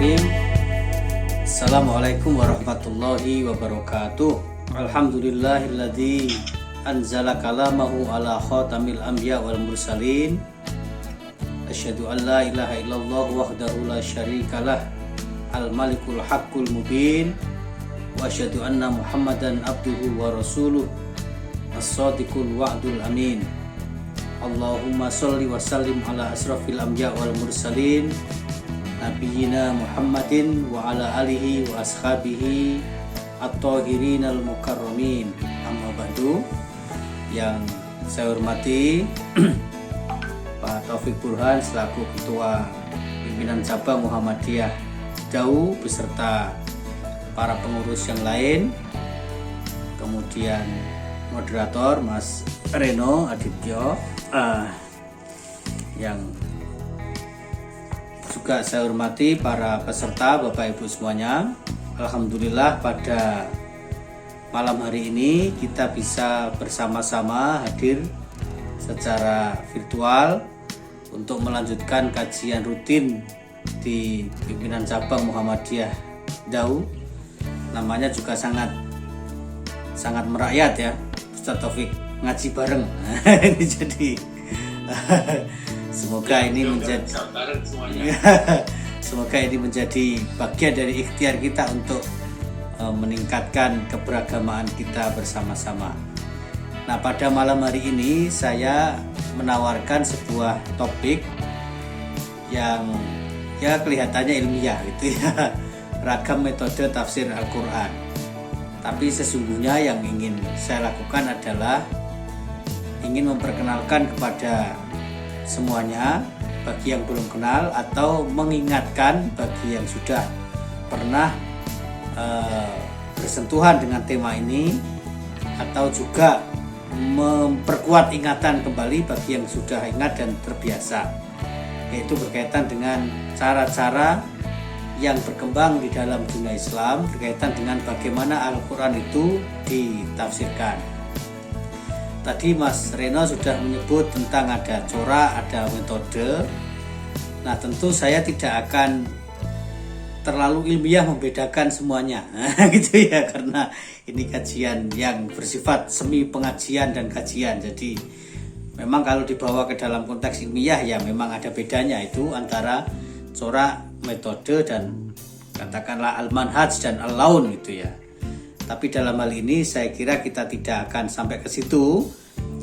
Bismillahirrahmanirrahim. Assalamualaikum warahmatullahi wabarakatuh. Alhamdulillahilladzi anzala kalamahu ala khatamil anbiya wal mursalin. Asyhadu an la ilaha illallah wahdahu la syarikalah al malikul haqqul mubin. Wa asyhadu anna muhammadan abduhu wa rasuluh as-sadiqul wa'dul amin. Allahumma sholli wa sallim ala asrafil anbiya wal mursalin Nabiyina Muhammadin wa ala alihi wa ashabihi at-tahirin al-mukarramin. Amma ba'du. Yang saya hormati Pak Taufik Burhan selaku Ketua Pimpinan Cabang Muhammadiyah Dau beserta para pengurus yang lain, kemudian moderator Mas Reno Adityo, yang juga saya hormati para peserta Bapak Ibu semuanya. Alhamdulillah pada malam hari ini kita bisa bersama-sama hadir secara virtual untuk melanjutkan kajian rutin di Pimpinan Cabang Muhammadiyah Dau. Namanya juga sangat merakyat ya, Ustaz Taufik ngaji bareng. Ini jadi semoga ini menjadi bagian dari ikhtiar kita untuk meningkatkan keberagamaan kita bersama-sama. Nah, pada malam hari ini saya menawarkan sebuah topik yang ya kelihatannya ilmiah gitu ya, ragam metode tafsir Al-Quran. Tapi sesungguhnya yang ingin saya lakukan adalah ingin memperkenalkan kepada semuanya, bagi yang belum kenal, atau mengingatkan bagi yang sudah pernah bersentuhan dengan tema ini, atau juga memperkuat ingatan kembali bagi yang sudah ingat dan terbiasa, yaitu berkaitan dengan cara-cara yang berkembang di dalam dunia Islam berkaitan dengan bagaimana Al-Quran itu ditafsirkan. Tadi Mas Reno sudah menyebut tentang ada corak, ada metode. Nah, tentu saya tidak akan terlalu ilmiah membedakan semuanya, gitu ya, karena ini kajian yang bersifat semi pengajian dan kajian. Jadi memang kalau dibawa ke dalam konteks ilmiah ya memang ada bedanya itu antara corak, metode, dan katakanlah al-manhaj dan al-laun gitu ya. Tapi dalam hal ini saya kira kita tidak akan sampai ke situ,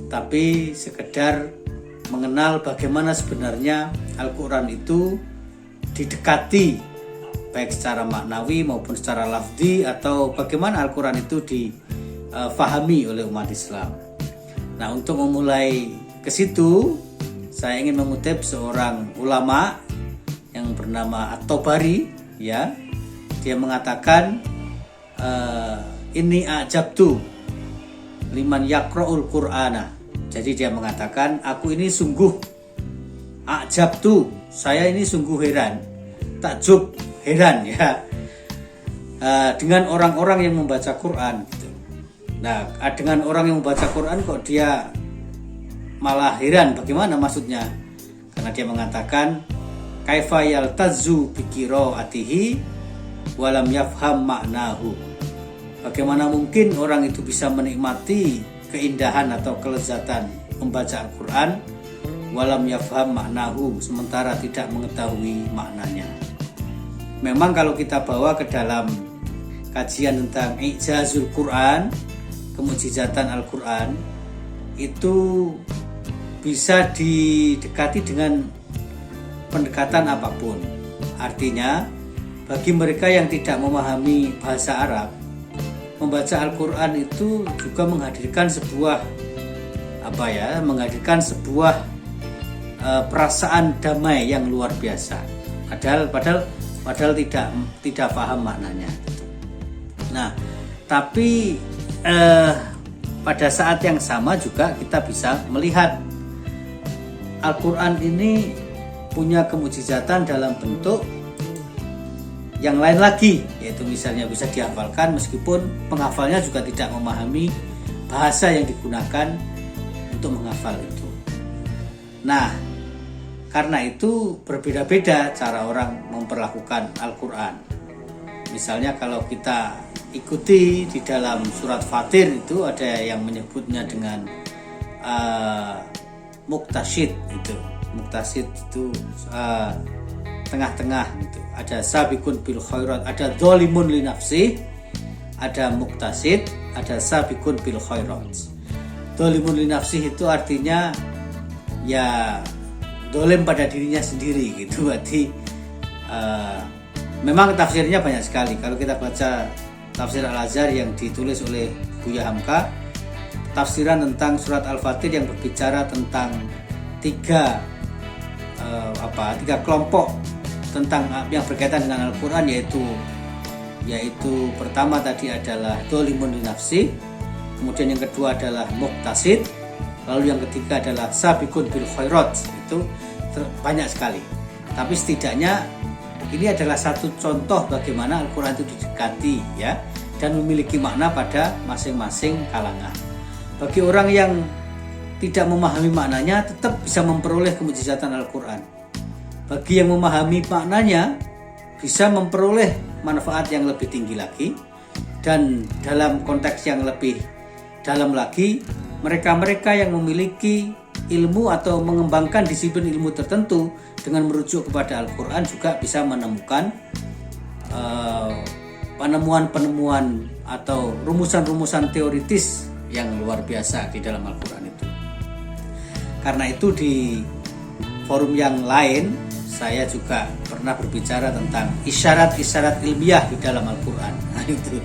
tapi sekedar mengenal bagaimana sebenarnya Al-Quran itu didekati baik secara maknawi maupun secara lafzi, atau bagaimana Al-Quran itu difahami oleh umat Islam. Nah, untuk memulai ke situ saya ingin mengutip seorang ulama yang bernama At-Tabari ya. Dia mengatakan ini ajabtu liman yaqra'ul Qur'ana. Jadi dia mengatakan, aku ini sungguh ajabtu, saya ini sungguh heran, takjub, heran ya, dengan orang-orang yang membaca Quran gitu. Nah, dengan orang yang membaca Quran kok dia malah heran, bagaimana maksudnya? Karena dia mengatakan kaifa yaltazzu bi qiraatihi wa lam yafham ma'nahu. Bagaimana mungkin orang itu bisa menikmati keindahan atau kelezatan membaca Al-Quran walam yafham ma'nahu, sementara tidak mengetahui maknanya. Memang kalau kita bawa ke dalam kajian tentang i'jazul Quran, kemujizatan Al-Quran, itu bisa didekati dengan pendekatan apapun. Artinya bagi mereka yang tidak memahami bahasa Arab, membaca Al-Quran itu juga menghadirkan sebuah perasaan damai yang luar biasa. Padahal tidak paham maknanya. Nah, tapi pada saat yang sama juga kita bisa melihat Al-Quran ini punya kemujizatan dalam bentuk yang lain lagi, yaitu misalnya bisa dihafalkan meskipun penghafalnya juga tidak memahami bahasa yang digunakan untuk menghafal itu. Nah, Karena itu berbeda-beda cara orang memperlakukan Al-Quran. Misalnya kalau kita ikuti di dalam surat Fatir itu ada yang menyebutnya dengan muktasid itu. Muktasid itu tengah-tengah gitu. Ada sabiqun bil khairat, ada dzalimun li nafsi, ada muktasid, ada sabiqun bil khairat. Dzalimun li nafsi itu artinya ya dolim pada dirinya sendiri gitu. Berarti memang tafsirnya banyak sekali. Kalau kita baca tafsir Al-Azhar yang ditulis oleh Buya Hamka, tafsiran tentang surat Al-Fatir yang berbicara tentang tiga kelompok tentang yang berkaitan dengan Al-Quran, yaitu pertama tadi adalah dzalimun li nafsi, kemudian yang kedua adalah muqtasid, lalu yang ketiga adalah sabiqun bil khairat. Itu banyak sekali, tapi setidaknya ini adalah satu contoh bagaimana Al-Quran itu didekati ya, dan memiliki makna pada masing-masing kalangan. Bagi orang yang tidak memahami maknanya tetap bisa memperoleh kemujizatan Al-Quran. Bagi yang memahami maknanya bisa memperoleh manfaat yang lebih tinggi lagi, dan dalam konteks yang lebih dalam lagi, mereka-mereka yang memiliki ilmu atau mengembangkan disiplin ilmu tertentu dengan merujuk kepada Al-Quran juga bisa menemukan penemuan-penemuan atau rumusan-rumusan teoritis yang luar biasa di dalam Al-Quran itu. Karena itu di forum yang lain saya juga pernah berbicara tentang isyarat-isyarat ilmiah di dalam Al-Quran. Nah, itu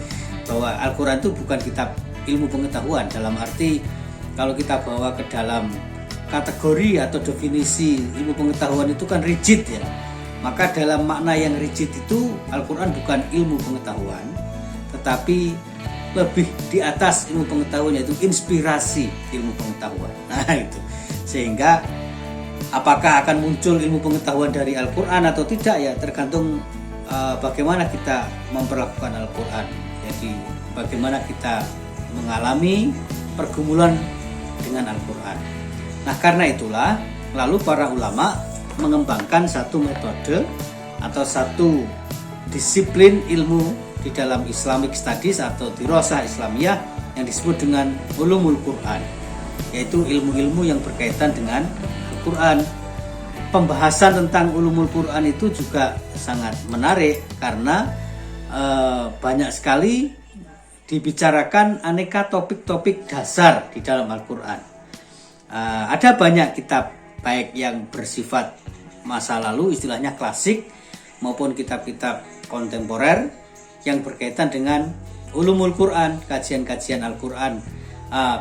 bahwa Al-Quran itu bukan kitab ilmu pengetahuan, dalam arti kalau kita bawa ke dalam kategori atau definisi ilmu pengetahuan itu kan rigid ya. Maka dalam makna yang rigid itu Al-Quran bukan ilmu pengetahuan, tetapi lebih di atas ilmu pengetahuan, yaitu inspirasi ilmu pengetahuan. Nah itu, sehingga apakah akan muncul ilmu pengetahuan dari Al-Quran atau tidak ya tergantung bagaimana kita memperlakukan Al-Quran. Jadi bagaimana kita mengalami pergumulan dengan Al-Quran. Nah karena itulah lalu para ulama mengembangkan satu metode atau satu disiplin ilmu di dalam Islamic Studies atau dirasah Islamiyah yang disebut dengan ulumul Quran, yaitu ilmu-ilmu yang berkaitan dengan Al-Quran. Pembahasan tentang ulumul Quran itu juga sangat menarik karena banyak sekali dibicarakan aneka topik-topik dasar di dalam Al-Quran. Ada banyak kitab baik yang bersifat masa lalu, istilahnya klasik, maupun kitab-kitab kontemporer yang berkaitan dengan ulumul Quran, kajian-kajian Al-Quran,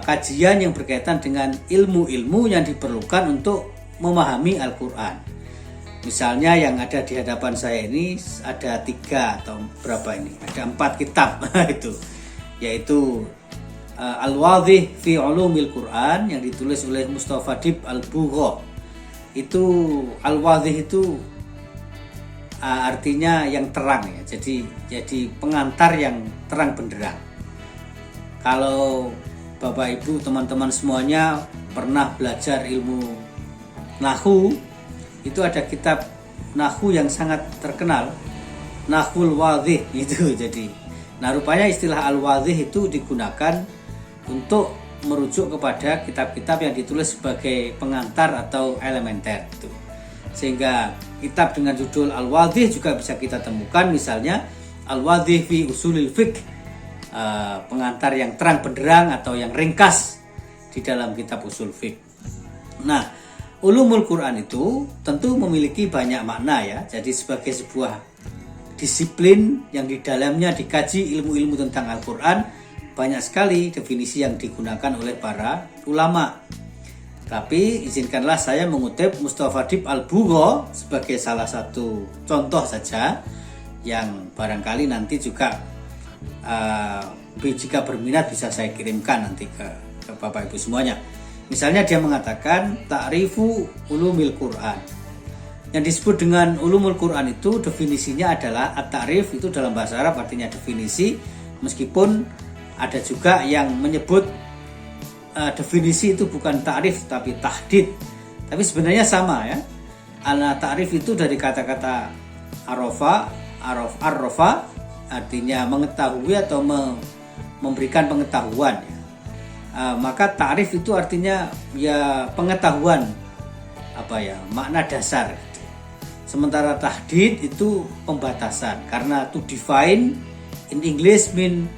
kajian yang berkaitan dengan ilmu-ilmu yang diperlukan untuk memahami Al-Quran. Misalnya yang ada di hadapan saya ini ada 3 atau berapa ini? Ada 4 kitab itu, yaitu Al-Wadhih fi Ulumil Quran yang ditulis oleh Mustafadib Al-Bugha. Itu Al-Wadhih itu artinya yang terang ya. Jadi pengantar yang terang benderang. Kalau Bapak Ibu teman-teman semuanya pernah belajar ilmu Nahwu, itu ada kitab Nahwu yang sangat terkenal, Nahwul Wadhih itu. Jadi nah rupanya istilah Al-Wadhih itu digunakan untuk merujuk kepada kitab-kitab yang ditulis sebagai pengantar atau elementer itu. Sehingga kitab dengan judul Al-Wadhih juga bisa kita temukan, misalnya Al-Wadhih fi Usulil Fiqh, pengantar yang terang benderang atau yang ringkas di dalam kitab usul fiqh. Nah, ulumul Quran itu tentu memiliki banyak makna ya. Jadi sebagai sebuah disiplin yang di dalamnya dikaji ilmu-ilmu tentang Al-Quran, banyak sekali definisi yang digunakan oleh para ulama. Tapi izinkanlah saya mengutip Mustafadib Al-Bugha sebagai salah satu contoh saja yang barangkali nanti juga jika berminat bisa saya kirimkan nanti ke Bapak Ibu semuanya. Misalnya dia mengatakan ta'rifu ulumil Quran. Yang disebut dengan ulumul Quran itu definisinya adalah at-ta'rif, itu dalam bahasa Arab artinya definisi, meskipun ada juga yang menyebut definisi itu bukan ta'rif tapi tahdid. Tapi sebenarnya sama ya. Ta'rif itu dari kata-kata arrofa, artinya mengetahui atau memberikan pengetahuan. Maka ta'rif itu artinya ya pengetahuan, makna dasar. Sementara tahdid itu pembatasan, karena to define in English mean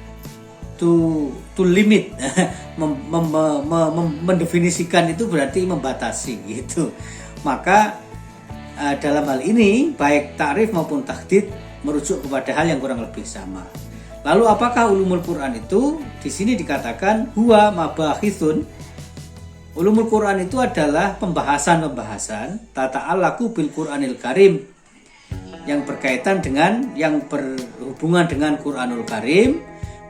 to limit. Mendefinisikan itu berarti membatasi gitu. Maka dalam hal ini baik ta'rif maupun tahdid merujuk kepada hal yang kurang lebih sama. Lalu apakah ulumul Quran itu? Di sini dikatakan huwa mabahithun. Ulumul Quran itu adalah pembahasan tata'allaqu bil Qur'anil Karim, yang berkaitan dengan, yang berhubungan dengan Quranul Karim,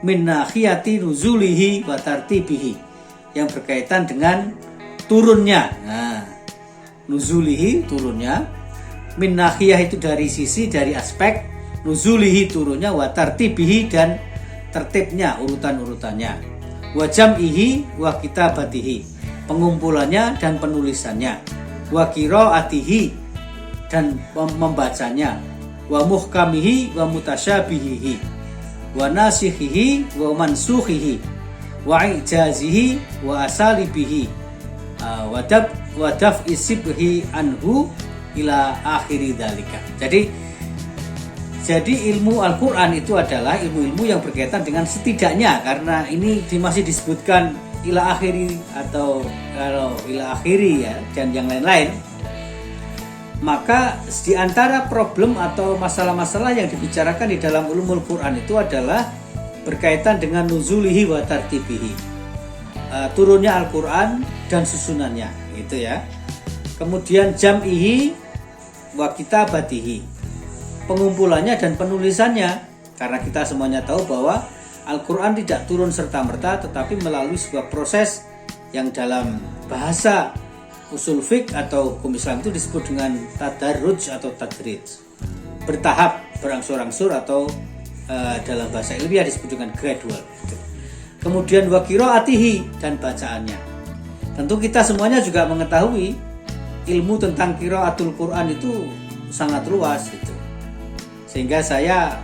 min nahiyati nuzulihi wa tartibihi, yang berkaitan dengan turunnya. Nuzulihi turunnya, min nahiyah itu dari sisi, dari aspek, nuzulihi turunnya, wa tartibihi dan tertibnya, urutan-urutannya, wa jam'ihi wa kitabatihi, pengumpulannya dan penulisannya, wa qiraatihi dan membacanya, wa muhkamihi wa mutasyabihihi, wa nasikhihi wa mansukhihi, wa ijazihi wa asalibihi, wa daf'i sibhi anhu ila akhiri dzalika. Jadi ilmu Al-Quran itu adalah ilmu-ilmu yang berkaitan dengan setidaknya, karena ini masih disebutkan ila akhiri, atau kalau ila akhiri ya, dan yang lain-lain. Maka di antara problem atau masalah-masalah yang dibicarakan di dalam ulumul Quran itu adalah berkaitan dengan nuzulihi wa tartibihi, turunnya Al-Quran dan susunannya gitu ya. Kemudian jam'ihi wa kitabatihi, pengumpulannya dan penulisannya, karena kita semuanya tahu bahwa Al-Quran tidak turun serta-merta, tetapi melalui sebuah proses yang dalam bahasa usul fiqh atau hukum Islam itu disebut dengan tadarruj atau tadrij, bertahap, berangsur-angsur, atau dalam bahasa ilmiah disebut dengan gradual. Kemudian wa qiraatihi, dan bacaannya. Tentu kita semuanya juga mengetahui ilmu tentang qiraatul Quran itu sangat luas gitu. Sehingga saya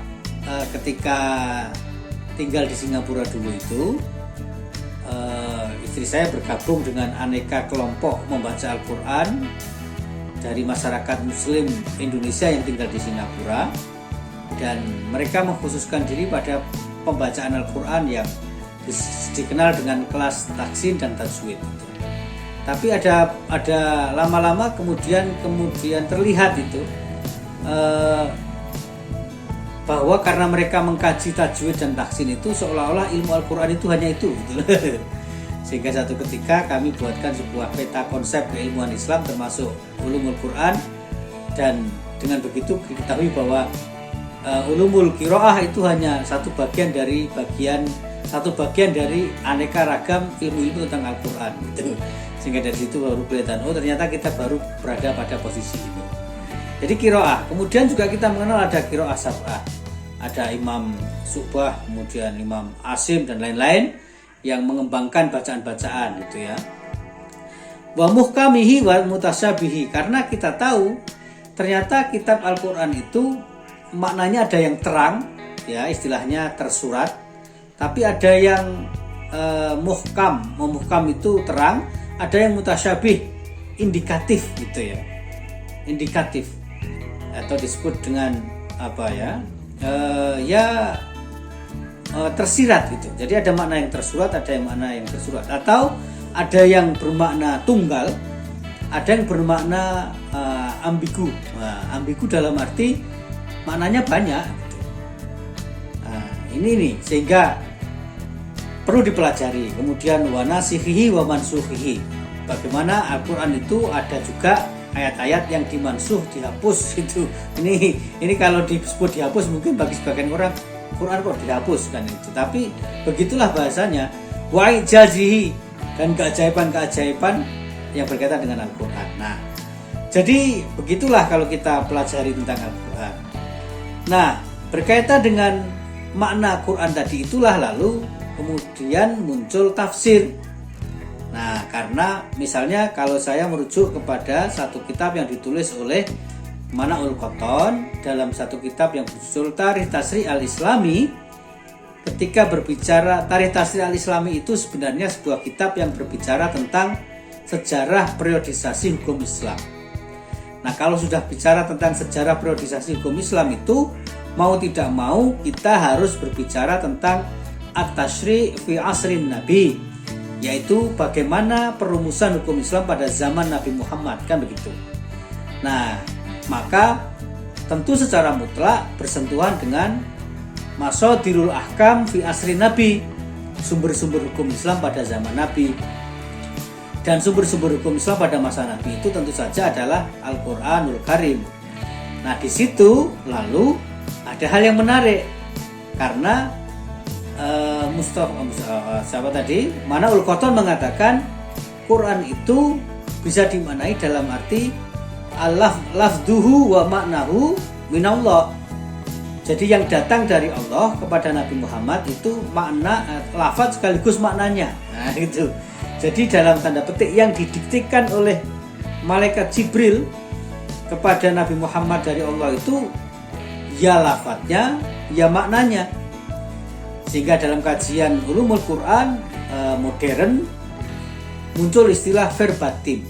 ketika tinggal di Singapura dulu itu, istri saya bergabung dengan aneka kelompok membaca Al-Quran dari masyarakat Muslim Indonesia yang tinggal di Singapura, dan mereka mengkhususkan diri pada pembacaan Al-Quran yang dikenal dengan kelas tahsin dan tajwid. Tapi ada lama-lama kemudian terlihat itu bahwa karena mereka mengkaji tajwid dan tahsin itu seolah-olah ilmu Al-Quran itu hanya itu gitu. Sehingga satu ketika kami buatkan sebuah peta konsep keilmuan Islam termasuk ulumul Quran, dan dengan begitu diketahui bahwa ulumul qiraah itu hanya satu bagian dari aneka ragam ilmu-ilmu tentang Al-Quran gitu. Sehingga dari situ baru kelihatan, oh ternyata kita baru berada pada posisi ini. Jadi qiraah, kemudian juga kita mengenal ada qiraah sab'ah, ada Imam Syu'bah, kemudian Imam Asim dan lain-lain yang mengembangkan bacaan-bacaan gitu ya. Wa muhkamihi wa mutasyabihi, karena kita tahu ternyata kitab Al-Quran itu maknanya ada yang terang ya, istilahnya tersurat, tapi ada yang muhkam itu terang, ada yang mutasyabih, indikatif gitu ya, indikatif atau disebut dengan tersirat gitu. Jadi ada makna yang tersurat, ada yang makna yang tersurat, atau ada yang bermakna tunggal, ada yang bermakna ambigu. Ambigu dalam arti maknanya banyak gitu. Ini nih sehingga perlu dipelajari. Kemudian wa nasikhihi wa mansukhihi, bagaimana Al-Quran itu ada juga ayat-ayat yang dimansuh, dihapus gitu. Ini kalau disebut dihapus mungkin bagi sebagian orang Quran kok dihapus kan itu. Tapi begitulah bahasanya. Wa ijazihi, dan keajaiban-keajaiban yang berkaitan dengan Al-Quran. Nah, jadi begitulah kalau kita pelajari tentang Al-Quran. Nah, berkaitan dengan makna Quran tadi itulah lalu kemudian muncul tafsir. Nah, karena misalnya kalau saya merujuk kepada satu kitab yang ditulis oleh Mana'ul Qattan dalam satu kitab yang berjudul Tarikh Tasri' Al-Islami, ketika berbicara Tarikh Tasri' Al-Islami itu sebenarnya sebuah kitab yang berbicara tentang sejarah periodisasi hukum Islam. Nah, kalau sudah bicara tentang sejarah periodisasi hukum Islam itu, mau tidak mau kita harus berbicara tentang At-Tashri' fi Asrin Nabi, yaitu bagaimana perumusan hukum Islam pada zaman Nabi Muhammad, kan begitu. Nah, maka tentu secara mutlak bersentuhan dengan Masadirul Ahkam fi Asrin Nabi, sumber-sumber hukum Islam pada zaman Nabi. Dan sumber-sumber hukum Islam pada masa Nabi itu tentu saja adalah Al-Qur'anul Karim. Nah, di situ lalu ada hal yang menarik, karena Mana'ul Qattan mengatakan Quran itu bisa dimaknai dalam arti lafduhu wa maknahu minallah. Jadi yang datang dari Allah kepada Nabi Muhammad itu makna lafaz sekaligus maknanya. Nah, itu. Jadi dalam tanda petik yang didiktikan oleh malaikat Jibril kepada Nabi Muhammad dari Allah itu ya lafadznya, ya maknanya. Sehingga dalam kajian ulumul Quran modern muncul istilah verbatim.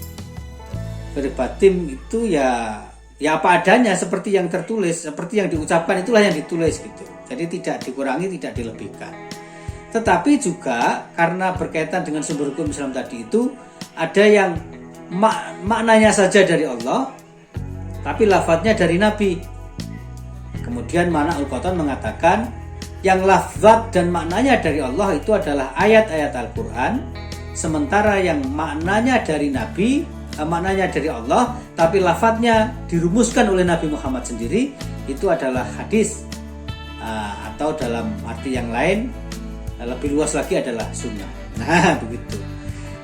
Verbatim itu ya apa adanya, seperti yang tertulis, seperti yang diucapkan itulah yang ditulis gitu. Jadi tidak dikurangi, tidak dilebihkan. Tetapi juga karena berkaitan dengan sumber hukum Islam tadi itu, ada yang maknanya saja dari Allah, tapi lafadznya dari Nabi. Kemudian Mana'ul Qattan mengatakan yang lafaz dan maknanya dari Allah itu adalah ayat-ayat Al-Quran, sementara yang maknanya dari Nabi, maknanya dari Allah, tapi lafadznya dirumuskan oleh Nabi Muhammad sendiri, itu adalah hadis, atau dalam arti yang lain lebih luas lagi adalah sunnah. Nah, begitu.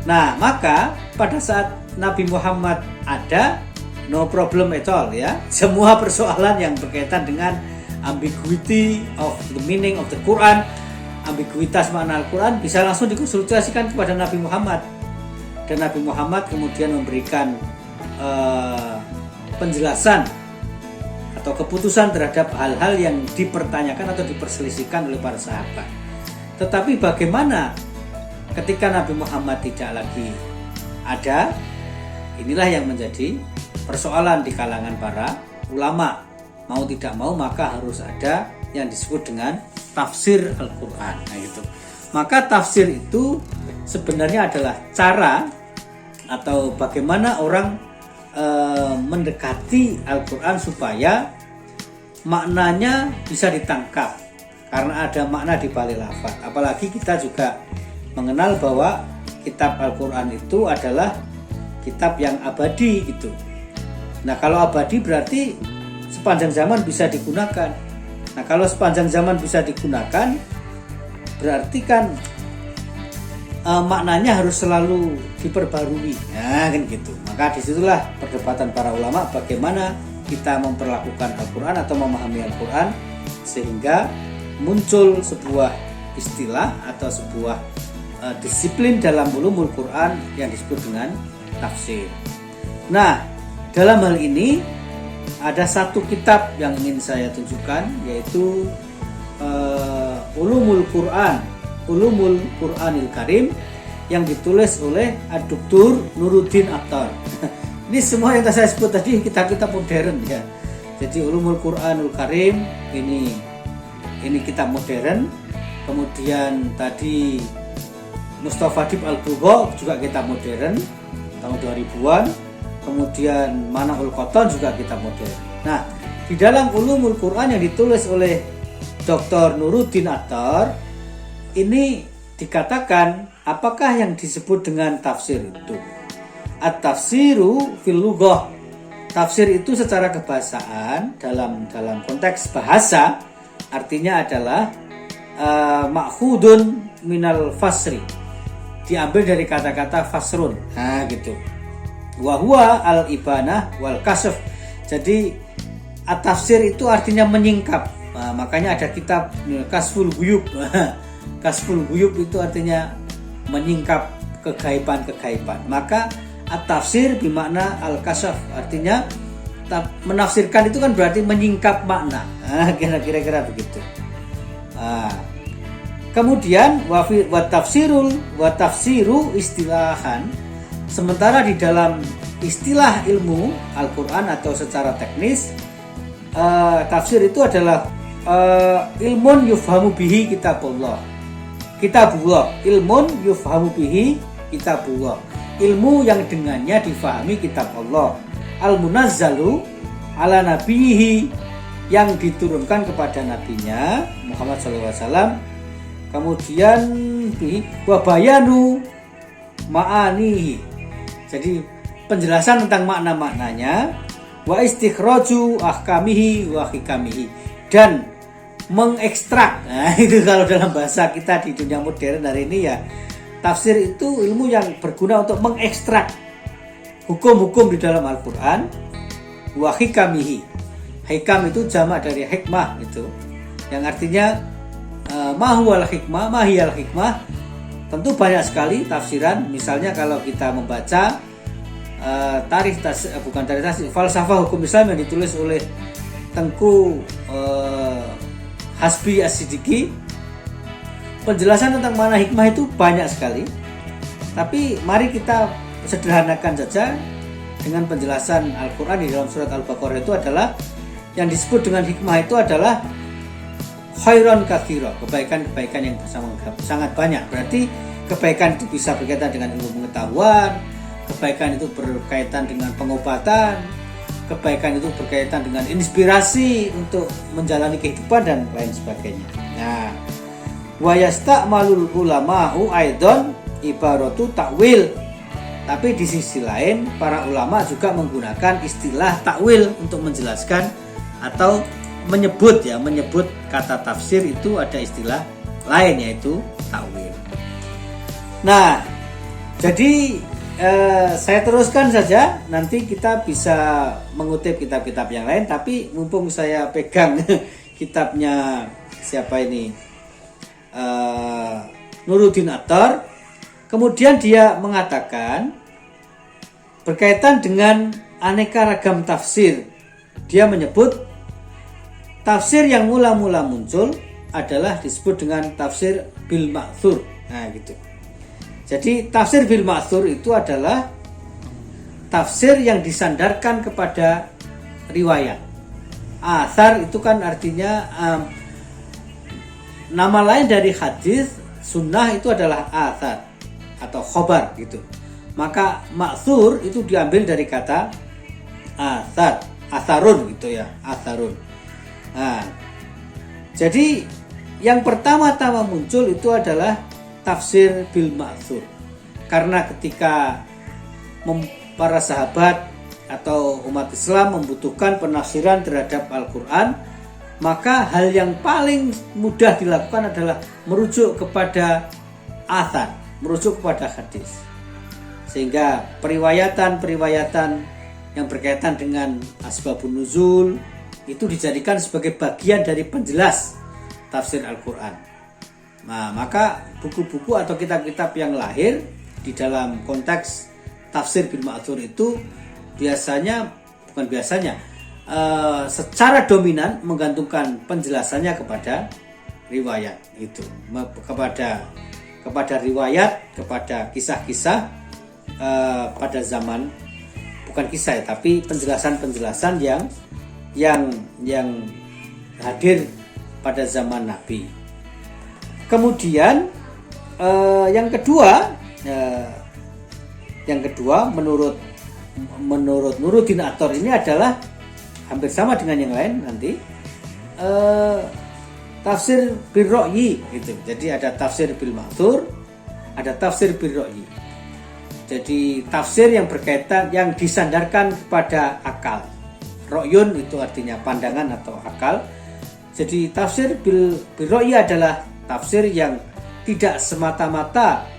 Nah, maka pada saat Nabi Muhammad ada, no problem at all ya. Semua persoalan yang berkaitan dengan ambiguity of the meaning of the Quran, ambiguitas makna Al-Quran bisa langsung dikonsultasikan kepada Nabi Muhammad. Dan Nabi Muhammad kemudian memberikan penjelasan atau keputusan terhadap hal-hal yang dipertanyakan atau diperselisihkan oleh para sahabat. Tetapi bagaimana ketika Nabi Muhammad tidak lagi ada? Inilah yang menjadi persoalan di kalangan para ulama. Mau tidak mau maka harus ada yang disebut dengan tafsir Al-Quran. Nah, gitu. Maka tafsir itu sebenarnya adalah cara atau bagaimana orang mendekati Al-Quran supaya maknanya bisa ditangkap, karena ada makna di balik lafaz. Apalagi kita juga mengenal bahwa kitab Al-Quran itu adalah kitab yang abadi gitu. Nah, kalau abadi berarti sepanjang zaman bisa digunakan. Nah, kalau sepanjang zaman bisa digunakan, berarti kan maknanya harus selalu diperbarui. Nah, kan gitu. Maka disitulah perdebatan para ulama bagaimana kita memperlakukan Al-Quran atau memahami Al-Quran sehingga muncul sebuah istilah atau sebuah disiplin dalam ulumul Quran yang disebut dengan tafsir. Nah, dalam hal ini ada satu kitab yang ingin saya tunjukkan, yaitu Ulumul Quranil Karim yang ditulis oleh Dr. Nuruddin Attar. Ini semua yang saya sebut tadi kitab-kitab modern ya. Jadi Ulumul Quranul Karim ini kitab modern. Kemudian tadi Mustafadib Al-Bugha juga kitab modern tahun 2000-an. Kemudian Mana'ul Qattan juga kitab modern. Nah, di dalam Ulumul Quran yang ditulis oleh Dr. Nuruddin Attar ini dikatakan apakah yang disebut dengan tafsir itu? At-tafsiru fil lughah. Tafsir itu secara kebahasaan dalam konteks bahasa artinya adalah ma'khudun minal fasri. Diambil dari kata-kata fasrun. Nah, gitu. Wa huwa al-ibanah wal kasf. Jadi at-tafsir itu artinya menyingkap. Nah, makanya ada kitab Kasful Ghuyub. Kasful Ghuyub itu artinya menyingkap kegaiban-kegaiban. Maka at-tafsir bermakna al-kasyaf, artinya menafsirkan itu kan berarti menyingkap makna. Kira-kira begitu. Kemudian wa tafsiru istilahan, sementara di dalam istilah ilmu Al-Quran atau secara teknis, tafsir itu adalah ilmun yufhamu bihi kitabullah, ilmun yufhamu bihi kitabullah, ilmu yang dengannya difahami kitab Allah, al-munazzalu ala nabihi, yang diturunkan kepada nabinya Muhammad SAW. Kemudian wa bayanu ma'anihi, jadi penjelasan tentang makna-maknanya, wa istikhraju ahkamihi wa hikamihi, dan mengekstrak. Nah, itu kalau dalam bahasa kita di dunia modern hari ini ya, tafsir itu ilmu yang berguna untuk mengekstrak hukum-hukum di dalam Al-Quran. Wa hikamihi, hikam itu jamak dari hikmah, itu yang artinya mahiyal hikmah. Tentu banyak sekali tafsiran. Misalnya kalau kita membaca falsafah hukum Islam yang ditulis oleh Tengku Hasbi As-Siddiqi, penjelasan tentang makna hikmah itu banyak sekali. Tapi mari kita sederhanakan saja dengan penjelasan Al-Quran di dalam surat Al-Baqarah. Itu adalah yang disebut dengan hikmah itu adalah khairan katsira, kebaikan-kebaikan yang sangat banyak. Berarti kebaikan itu bisa berkaitan dengan ilmu pengetahuan, kebaikan itu berkaitan dengan pengobatan, kebaikan itu berkaitan dengan inspirasi untuk menjalani kehidupan dan lain sebagainya. Nah, wa yasta'malul ulama'u aidan ibaratu ta'wil. Tapi di sisi lain para ulama juga menggunakan istilah takwil untuk menjelaskan atau menyebut kata tafsir itu ada istilah lain, yaitu takwil. Nah, jadi saya teruskan saja, nanti kita bisa mengutip kitab-kitab yang lain, tapi mumpung saya pegang kitabnya siapa ini, Nuruddin Attar, kemudian dia mengatakan berkaitan dengan aneka ragam tafsir. Dia menyebut tafsir yang mula-mula muncul adalah disebut dengan tafsir bil ma'thur. Nah, gitu. Jadi tafsir bil ma'thur itu adalah tafsir yang disandarkan kepada riwayat. Athar itu kan artinya nama lain dari hadis, sunnah itu adalah athar atau khobar gitu. Maka ma'thur itu diambil dari kata athar, atharun gitu ya, atharun. Nah, jadi yang pertama-tama muncul itu adalah tafsir bil ma'thur. Karena ketika para sahabat atau umat Islam membutuhkan penafsiran terhadap Al-Quran, maka hal yang paling mudah dilakukan adalah merujuk kepada athar, merujuk kepada hadis. Sehingga periwayatan yang berkaitan dengan asbabun nuzul itu dijadikan sebagai bagian dari penjelas tafsir Al-Quran. Nah, maka buku-buku atau kitab-kitab yang lahir di dalam konteks tafsir bil ma'thur itu secara dominan menggantungkan penjelasannya kepada riwayat itu, kepada riwayat, kepada kisah-kisah pada zaman, bukan kisah ya, tapi penjelasan-penjelasan yang hadir pada zaman Nabi. Kemudian yang kedua menurut Nuruddin Attar ini adalah hampir sama dengan yang lain nanti, tafsir bil ra'yi gitu. Jadi ada tafsir bil ma'thur, ada tafsir bil ra'yi. Jadi tafsir yang berkaitan, yang disandarkan kepada akal. Ra'yun itu artinya pandangan atau akal. Jadi tafsir bil ra'yi adalah tafsir yang tidak semata-mata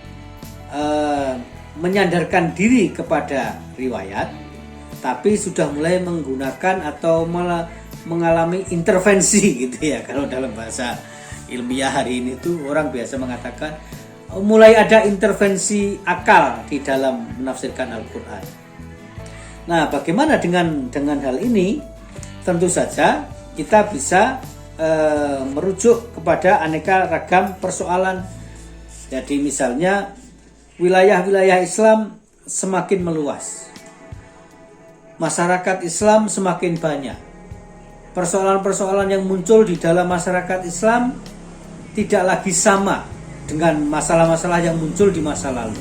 menyandarkan diri kepada riwayat, tapi sudah mulai menggunakan atau mengalami intervensi gitu ya. Kalau dalam bahasa ilmiah hari ini tuh orang biasa mengatakan mulai ada intervensi akal di dalam menafsirkan Al-Quran. Nah, bagaimana dengan hal ini? Tentu saja kita bisa merujuk kepada aneka ragam persoalan. Jadi misalnya wilayah-wilayah Islam semakin meluas, masyarakat Islam semakin banyak, persoalan-persoalan yang muncul di dalam masyarakat Islam tidak lagi sama dengan masalah-masalah yang muncul di masa lalu.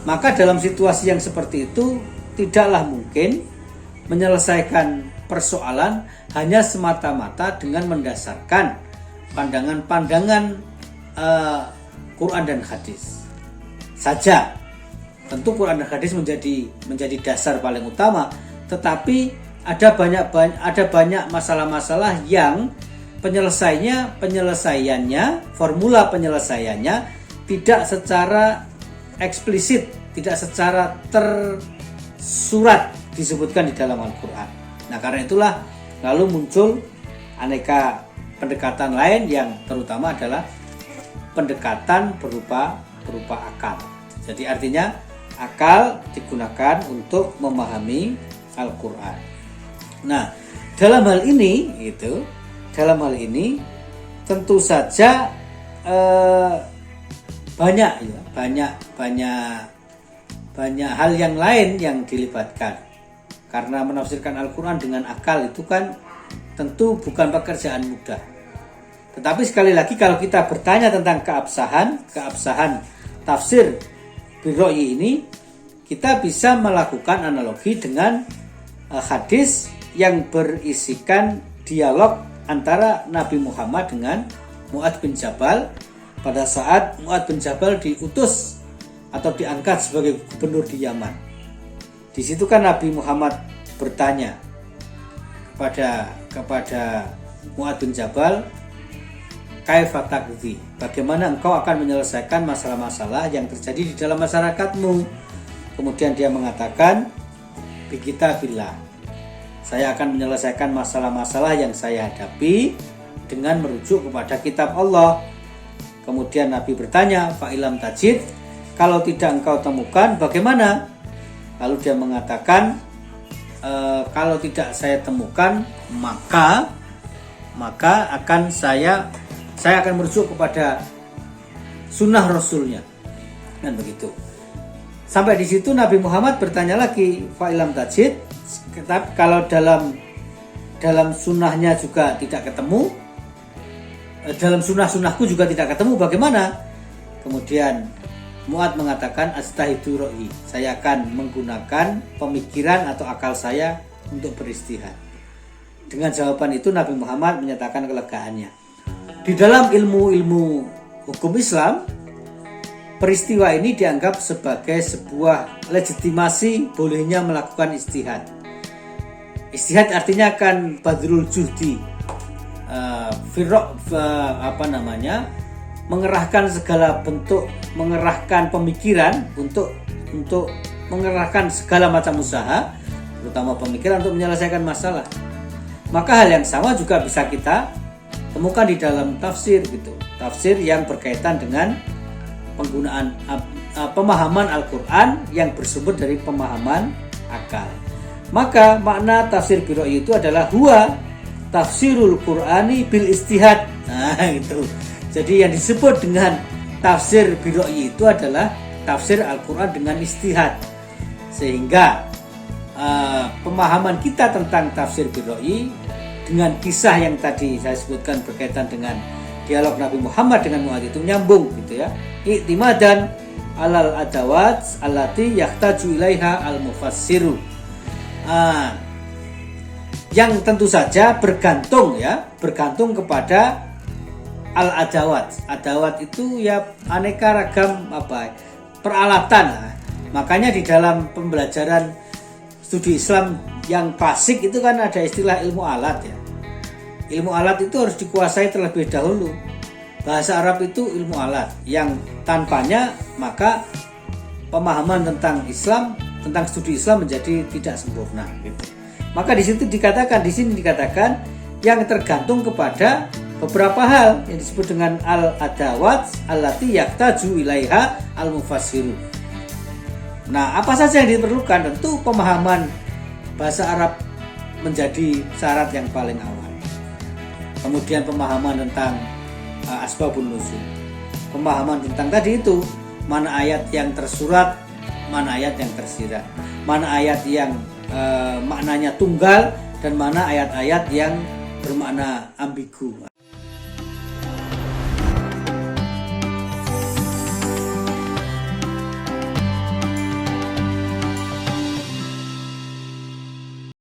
Maka dalam situasi yang seperti itu tidaklah mungkin menyelesaikan persoalan hanya semata-mata dengan mendasarkan pandangan-pandangan Quran dan hadis saja. Tentu Quran dan hadis menjadi dasar paling utama, tetapi ada banyak masalah-masalah yang penyelesaiannya, formula penyelesaiannya tidak secara eksplisit, tidak secara tersurat disebutkan di dalam Al-Quran. Nah, karena itulah lalu muncul aneka pendekatan lain yang terutama adalah pendekatan berupa akal. Jadi artinya akal digunakan untuk memahami Al-Quran. Nah, dalam hal ini tentu saja banyak hal yang lain yang dilibatkan. Karena menafsirkan Al-Quran dengan akal itu kan tentu bukan pekerjaan mudah. Tetapi sekali lagi kalau kita bertanya tentang keabsahan tafsir birro'yi ini, kita bisa melakukan analogi dengan hadis yang berisikan dialog antara Nabi Muhammad dengan Mu'adz bin Jabal pada saat Mu'adz bin Jabal diutus atau diangkat sebagai gubernur di Yaman. Di situ kan Nabi Muhammad bertanya kepada Mu'adz bin Jabal, kaifa taqdi, bagaimana engkau akan menyelesaikan masalah-masalah yang terjadi di dalam masyarakatmu? Kemudian dia mengatakan, bi kitabillah, saya akan menyelesaikan masalah-masalah yang saya hadapi dengan merujuk kepada kitab Allah. Kemudian Nabi bertanya, fa ilam tajid, kalau tidak engkau temukan bagaimana? Lalu dia mengatakan, kalau tidak saya temukan maka akan saya akan merujuk kepada sunnah Rasulnya, dan begitu. Sampai di situ Nabi Muhammad bertanya lagi, fa ilam tajid, kalau dalam sunnahnya juga tidak ketemu, dalam sunnahku juga tidak ketemu, bagaimana? Kemudian Mu'adz mengatakan, astahidu ro'i, saya akan menggunakan pemikiran atau akal saya untuk beristihad. Dengan jawaban itu Nabi Muhammad menyatakan kelegaannya. Di dalam ilmu hukum Islam, peristiwa ini dianggap sebagai sebuah legitimasi bolehnya melakukan istihad. Istihad artinya kan badrul juhdi, mengerahkan segala bentuk, mengerahkan pemikiran untuk mengerahkan segala macam usaha, terutama pemikiran untuk menyelesaikan masalah. Maka hal yang sama juga bisa kita temukan di dalam tafsir gitu. Tafsir yang berkaitan dengan penggunaan pemahaman Al-Quran yang bersumber dari pemahaman akal. Maka makna tafsir birro'yi itu adalah huwa tafsirul Qur'ani bil istihad. Nah, itu. Jadi yang disebut dengan tafsir birro'yi itu adalah tafsir Al-Quran dengan istihad. Sehingga pemahaman kita tentang tafsir birro'yi dengan kisah yang tadi saya sebutkan berkaitan dengan dialog Nabi Muhammad dengan Mu'adz itu nyambung gitu ya. I'timadan alal adawat allati yahtaju ilaiha al-mufassiru. Yang tentu saja bergantung kepada al-adawat. Adawat itu ya aneka ragam peralatan. Makanya di dalam pembelajaran studi Islam yang klasik itu kan ada istilah ilmu alat ya. Ilmu alat itu harus dikuasai terlebih dahulu. Bahasa Arab itu ilmu alat yang tanpanya maka pemahaman tentang Islam, tentang studi Islam menjadi tidak sempurna gitu. Maka di sini dikatakan yang tergantung kepada beberapa hal yang disebut dengan al-adawat allati yahtaju ilaiha al-mufassiru. Nah, apa saja yang diperlukan? Tentu pemahaman bahasa Arab menjadi syarat yang paling awal. Kemudian pemahaman tentang asbabun nuzul. Pemahaman tentang tadi itu, mana ayat yang tersurat, mana ayat yang tersirat, mana ayat yang maknanya tunggal, dan mana ayat-ayat yang bermakna ambigu.